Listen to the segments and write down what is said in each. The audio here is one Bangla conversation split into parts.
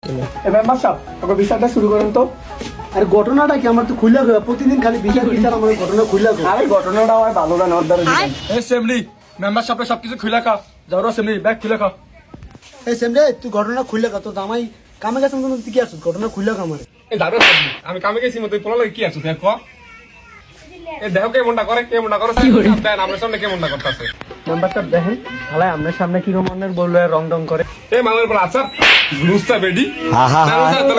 মেম্বার সাহেব আপনার বিচারটা শুরু করেন তো। আর ঘটনাটা কি আমার তো খুলে গেল, প্রতিদিন খালি বিচার আমার ঘটনা খুলে গেল। আরে ঘটনাটা হয় ভালো না ওর দ্বারা এসেম্বলি মেম্বার সাহেব সবকিছু খুলে খা যাও এসেম্বলি ব্যাগ খুলে খা। এই সেমরে তুই ঘটনা খুলে গেল, তো জামাই কামে গেছেন কোনো তুই কি আছিস, ঘটনা খুলে গেল আমার। এই দাঁড়ো আমি কামে গেছি মতো পোলা লাগে কি আছো দেখ এই দেখো কে মনটা করে আমরা সামনে কে মনটা করতেছে। মেম্বার সাহেব দেখেন খালাই আপনার সামনে কি রকমের বললো রং রং করে। এই মামের পর আচ্ছা গুস্তা বেডি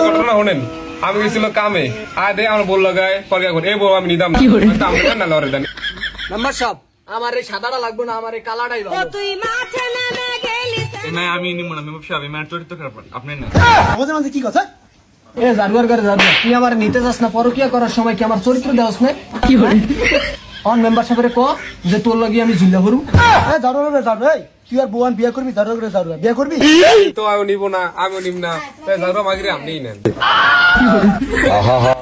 ঘটনা শোনেন। আমি গেছিল কামে আর দে আমার বললো গায়ে পরগা করে এই বউ আমি নিদাম না না লড়ে দেন। মেম্বার সাহেব আমার এই সাদাটা লাগবে না, আমার এই কালাটাই ভালো। আমি নিব না মেম্বার সাহেব আমি চরিত্র খারাপ আপনি না আমাদের মাঝে কি কথা? এ জারুয়ার করে জারুয়ার তুই আমার নিতে যাস না, পরকিয়া করার সময় কি আমার চরিত্র দেওয়াস না? কি করে অন মেম্বার সাহেবের ক যে তোর লাগি আমি জিল্লা করু। এ জারু রে জারু, এই তুই আর বোয়ান বিয়ে করবি? জারু রে জারু বিয়ে করবি? তো আমি নিব না, আমি নিব না যারো মাগিরে আপনিই নেন।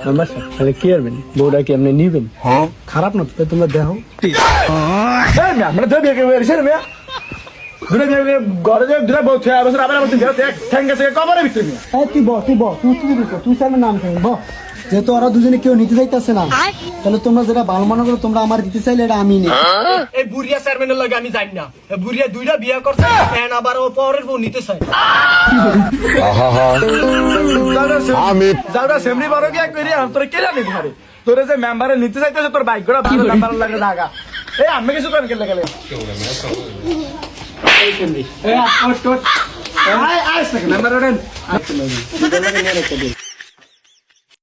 মেম্বার সাহেব তাহলে কি করবেন, বউটা কি আপনি নিবেন? খারাপ না তো, তোমরা দেখো। আমরা তো বিয়ে করে এসে মেয়া ঘরে দূরে বউ ছয় বছর আবার আমার ঠ্যাং গেছে কবরের ভিতরে মেয়া। এই তুই বল, তুই স্যার নাম শুনি বল। যেহেতু ওরা দুজনে কেউ নিতে চাইতেছে না, তাহলে তোমরা যেটা ভালো মনে করো তোমরা আমার দিতে চাইলে এটা আমি নেই। এই বুড়িয়া চেয়ারম্যানের লাগে আমি জানি না, এই বুড়িয়া দুইটা বিয়ে করছে এখন আবার ও পরের বউ নিতে চাই। আমি যাওটা সেমনি বড় কি করি তোর কেলা নেই ঘরে তোরে যে মেম্বারে নিতে চাইতেছে তোর বাইক ঘোড়া ভালো মেম্বার লাগে জায়গা। এই আমি কিছু করেন কেলে গেলে মেম্বার